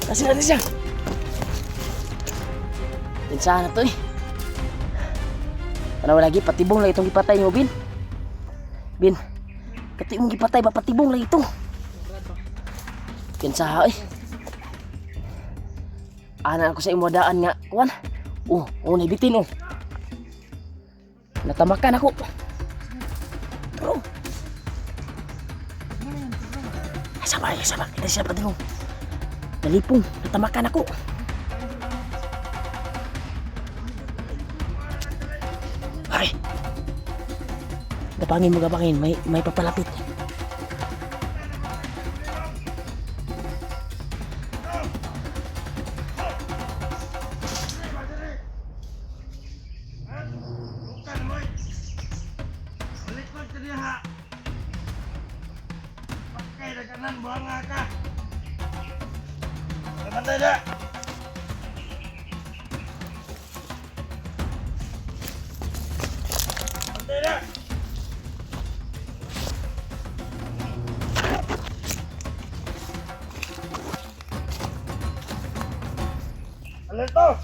Kasi natin siya. Pinsahan na to eh. Ano lagi, patibong lang itong ipatay mo, Bin. Bin, kati mong ipatay ba, patibong lang ito. Pinsahan eh. Anan ako sa imo daan nga, kuwan. Naibitin oh. Natamakan ako. Bro. Ay, sama. Kita siya pa din oh. Nalipong, natamakan ako. Ay. Gapangin, may papalapit. Alerto!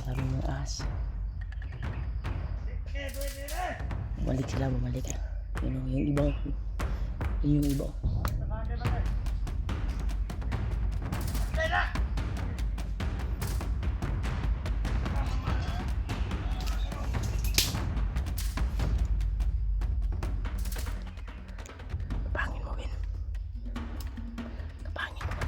Maraming mga ahas. Bumalik sila. Yung iba. Yung iba. Kapangin mo, Win. Kapangin mo.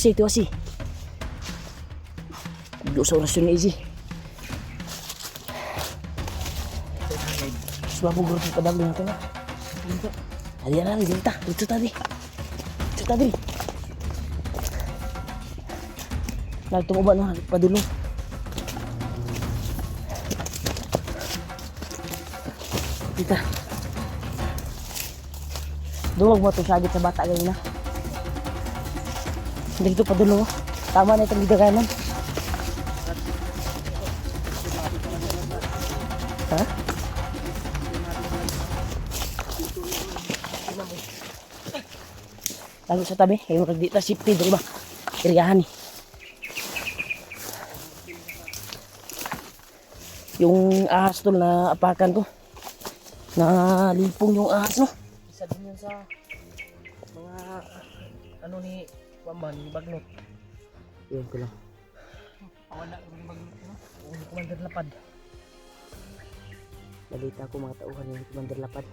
Tiwasi. Duduk sa orasyon ni Izzy. Sebab guru kita dah bilang tengah. Ada itu tadi. Nah, itu obat noh, lupa dulu. Kita. Dulu buat tuh sakit sa bata ganyan na. Dito pa dulo. Tama na itong gidaganan. Ha? Lalu sa tabi. Yung dito safety dito ba? Iriyahan eh. Yung ahas tol na apakan ko. Na lipong yung ahas no. Isa din yun sa mga ano ni Paman, bagnot. Yun ko lang. Wala ko yung bagnot no? Ni Commander Lapad. Balita ko mga tauhan ni Commander Lapad.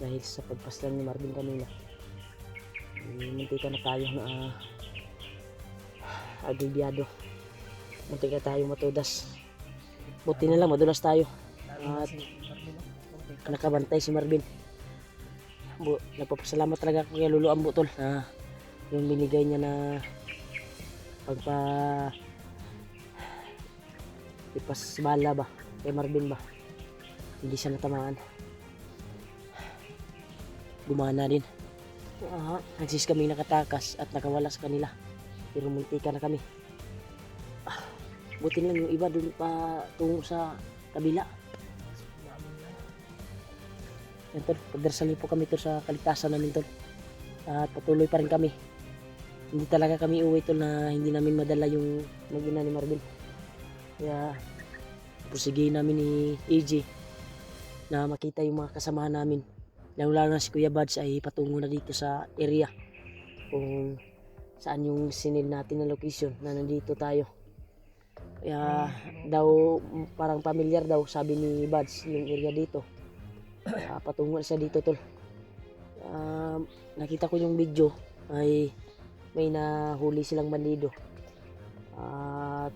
Dahil sa pagpaslan ni Marvin kanina. Muntika na tayo na agibyado. Muntika tayo matudas. Buti na lang madulas tayo. At nakabantay si Marvin. Nagpapasalamat talaga ako kay Lolo Ambo tol na yung binigay niya na ipas bala ba kay Marvin ba, hindi siya natamaan, gumana din. Nagsis kami nakatakas at nakawala sa kanila pero muntika na kami. Buti lang yung iba dun pa tungo sa kabila. Yan tol, pagdarsali po kami tol sa kaligtasan namin tol at patuloy pa rin kami. Hindi talaga kami uwi tol na hindi namin madala yung mag-ina ni Marvin. Kaya pusigihin namin ni AJ na makita yung mga kasamahan namin. Lalo na si Kuya Bads ay patungo na dito sa area kung saan yung sinil natin na location na nandito tayo. Kaya daw parang familiar daw sabi ni Buds yung area dito. Kaya patungo siya dito tol. Nakita ko yung video ay may nahuli silang bandido. At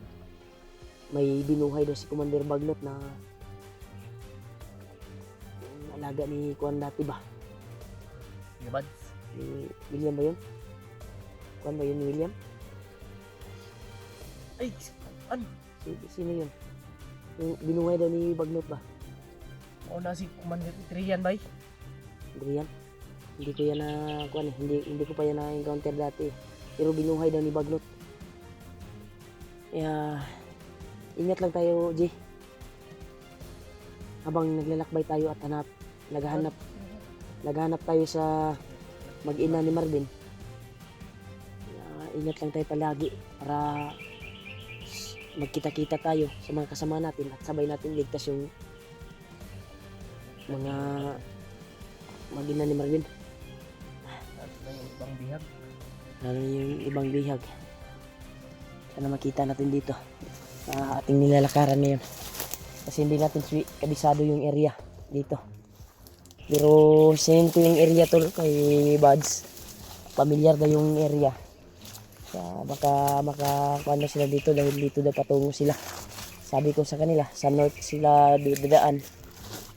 may binuhay daw si Commander Bagnot na yung alaga ni Kuan dati ba? Ni Buds. Ni William ba yun? Kuan ba yun ni William? Ay, ano? Sino yun? Yung binuhay daw ni Bagnot ba? O na si Commander Trian bay. Adrian? Hindi ko yan na kuan eh. Hindi ko pa yan na encounter dati. Pero binuhay daw ni Bagnot. Kaya ingat lang tayo, G. Habang naglalakbay tayo at naghahanap tayo sa mag-ina ni Marvin. Kaya ingat lang tayo palagi para magkita-kita tayo sa mga kasama natin at sabay natin ligtas yung mga mag-ina ni Marvin. Yung ibang bihag. Lalo yung ibang bihag. Sana makita natin dito sa ating nilalakaran ngayon. Kasi hindi natin kabisado yung area dito. Pero same ko yung area tol kay Buds. Familiar na yung area. Kaya baka makakuha na sila dito dahil dito daw patungo sila. Sabi ko sa kanila, sa north sila dadaan.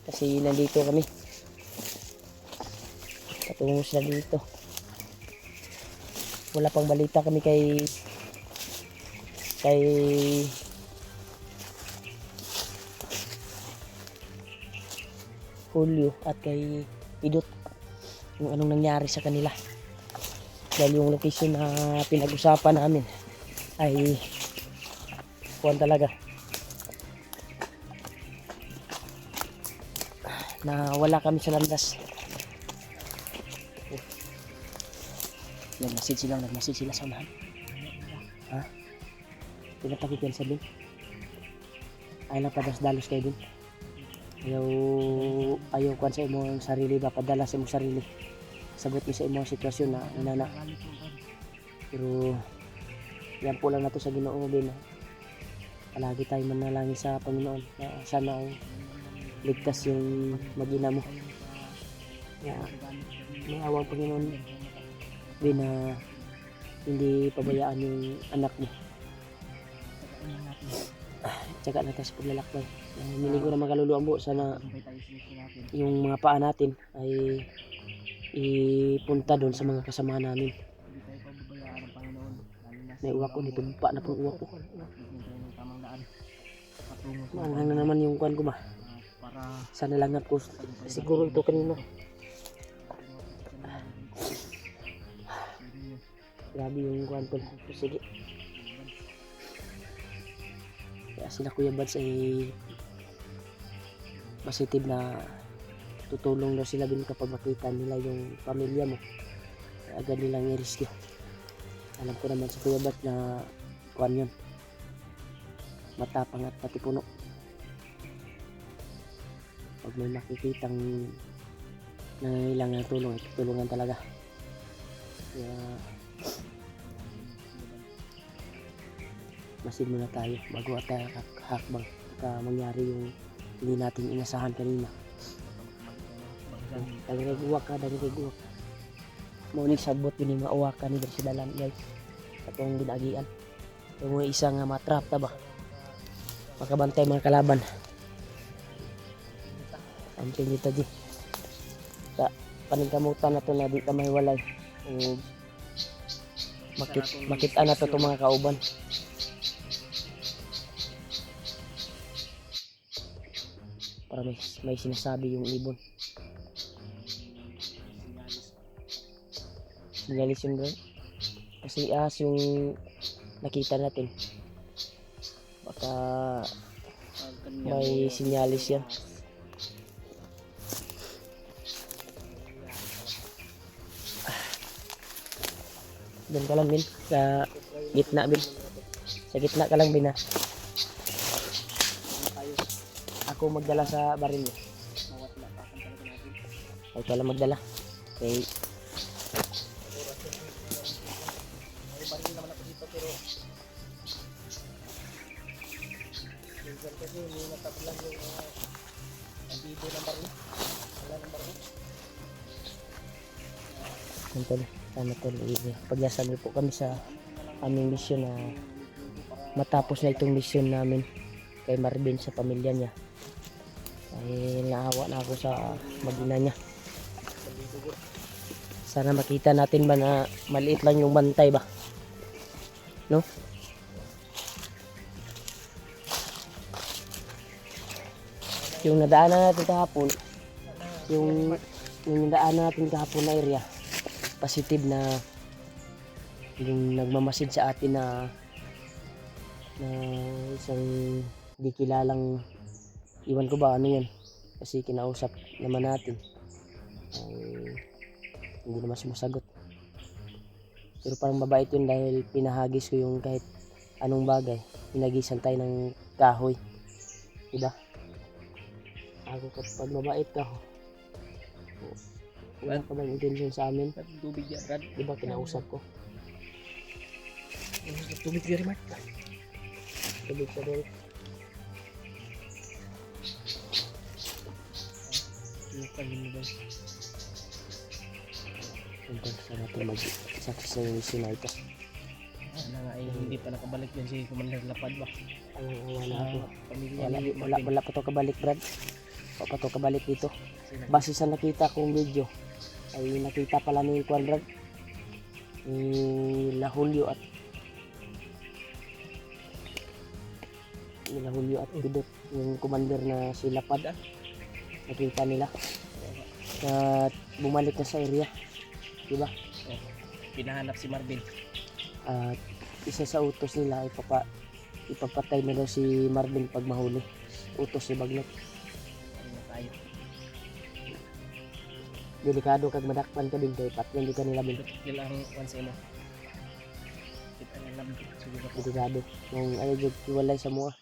Kasi nandito kami. Patungo sila dito. Wala pang balita kami kay Julio at kay Idot yung anong nangyari sa kanila. Dahil yung location na pinag-usapan namin ay kuwan talaga na wala kami sa landas. Nag-message sila sa unahan. Ha? Pinatakot yan sa din. Ay lang padas-dalos kayo din. Ayaw kuwan sa imong sarili ba, padala sa imong sarili. Sabot mo sa imong sitwasyon na inana. Pero yan po lang na to sa Ginoo din. Palagi tayo manalangin sa Panginoon na sana ay ligtas yung mag-ina mo. Kaya may awang Panginoon din na hindi pabayaan yung anak mo. Tsaka natin sa paglalakbay. Hindi ko na makaluluan po. Sana yung mga paa natin ay ipunta doon sa mga kasama namin. May uwak ko nito. Pa na pong uwak ko. Maanghang na naman yung kuwan ko ba. Sana lang ako. Siguro ito kanina. Grabe yung kuwan ko. Sige. Kaya sila Kuya Buds ay positive na tutulong daw sila din kapag makita nila yung pamilya mo. Kaya agad nilang i-rescue. Alam ko naman sa Kuya Buds na kuwan yun. Matapang at patipuno. Pag may makikitang nangailangan ng tulong, ay tutulungan talaga. Kaya masin muna tayo bago tayo hakbang mangyari yung hindi natin inasahan kanina. Dagay guwak. Maunig sabot yun yung mauwakan ni sa dalan guys. Katong ginagian. Yung mga isang matrap ta ba. Makabantay mga kalaban. Antin dito di. Sa paningkamutan na to na di ka mahiwalay. Makita na to itong mga kauban. Para may sinasabi yung ibon. Sinyalis yun bro. Kasi yung nakita natin. Baka may sinyalis yan. Doon ka lang Bin. Sa gitna Bin. Sa gitna ka lang Bin ha. Ako magdala sa baril niya. Ay, ikaw lang magdala. Okay. kasi may natabulan yung nandito ng baril. Wala ng baril. Yan tol, sana tol, pagyasan niyo po kami sa aming misyon na matapos na itong misyon namin kay Marvin sa pamilya niya. Ay naawa na ako sa mag-ina niya. Sana makita natin ba na maliit lang yung bantay ba, no? Yung nadaanan natin kahapon, yung nadaanan natin kahapon na area, positive na yung nagmamasid sa atin na isang di kilalang, iwan ko ba ano yun, kasi kinausap naman natin ay hindi naman sumasagot, pero parang mabait yun dahil pinahagis ko yung kahit anong bagay, pinagisan tayo ng kahoy, diba? Ako kapag mabait ka, wala ka bang intention sa amin? Tubig yan, Brad. Diba kinausap ko? Tubig yan, Mark. Tubig sa bel. Sana ito mag-success na yung mission na ito. Wala nga eh, hindi pa nakabalik yan si Commander Lapad ba? Wala ako. Pamilya Wala, ni wala, Marvin. wala pa to kabalik, Brad. Wala pa to kabalik dito. Sila- Base sa nakita kong video, ay nakita pala ni Juan Brad, ni La Julio at Pidot, yung commander na si Lapad, nakita nila at bumalik na sa area, diba? Pinahanap si Marvin. At isa sa utos nila ay ipapatay na daw si Marvin pag mahuli. Utos si Bagnot. Ano na tayo? Delikado kag madakpan ka din kay patyan di ka nila bin. Kailangan once mo. Kita na lang. Sige ba? Delikado. Nung ayaw jud iwalay sa mua.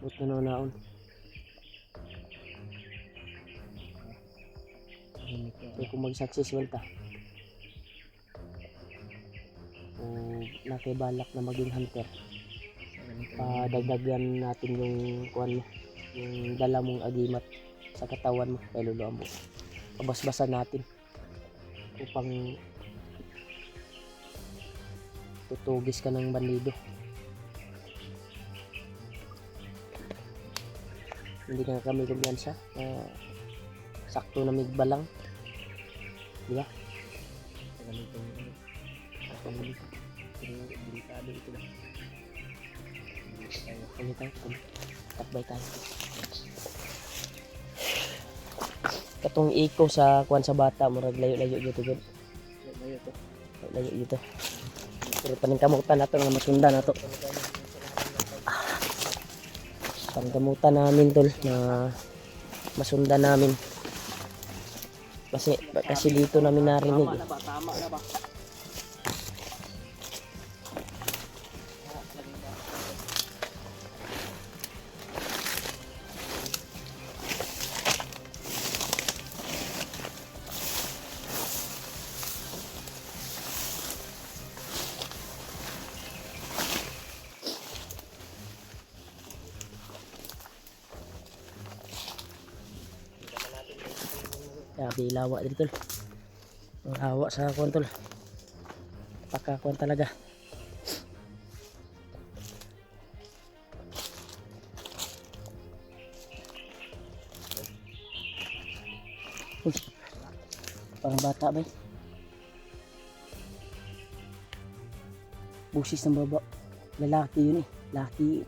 But naon. Kaya kung mag-success man ta. Kung nakibalak na maging hunter, padagdagan natin yung kuan mo, yung dala mong agimat sa katawan mo, kay luluan mo. Pabasbasan natin upang tutugis ka ng bandido. Hindi na kami kumpiyansa na sakto na migbalang, di ba? Delikado ito ba? Ano tayo? Takbay tayo. Katong iko sa kuan sa bata, murag layo-layo dito gud. Layo to. Layo dito. Pero paningkamutan nato nga masundan nato. Paningkamutan namin tol na masundan namin. Kasi dito namin narinig. Tama na ba? Tama na ba? Grabe ilawa dito tol. Ang hawa sa kuan tol. Pakakuan talaga. Uy, parang bata ba? Busis ng baba. Lalaki yun eh.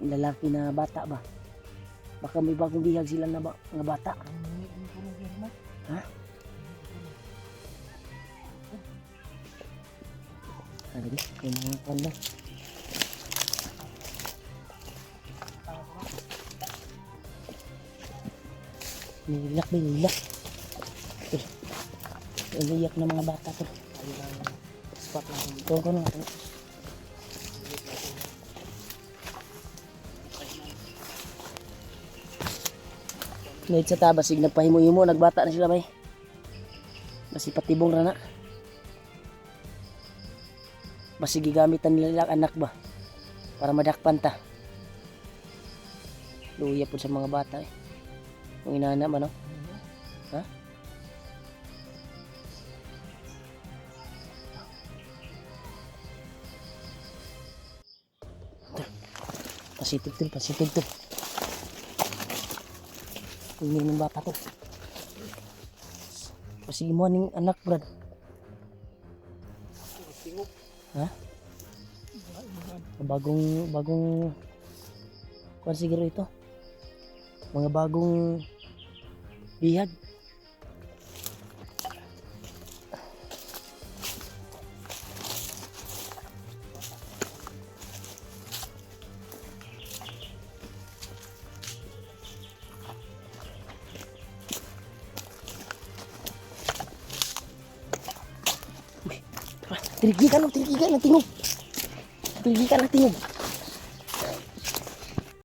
Lalaki na bata ba? Baka may bagong bihag sila na nga bata. Ha? Ano ba? Kung mga kanda. Nilak ba? Nilak. Niliyak na mga bata to. Spot lang. Ito ko na. Ngayon sa tabasig nagpahimo-himo, nagbata na sila bay. Basi patibong rana. Basi gigamitan nila lang anak ba para madakpan ta. luya po sa mga bata eh. Kung inana man, no? Ha? Positive to, positive to. Hindi ng bata to. Kasi mo ning anak, brad. Ha? Bagong kuan siguro ito. Mga bagong bihag. Tirigikan ng tingog. Tirigikan ng tingog.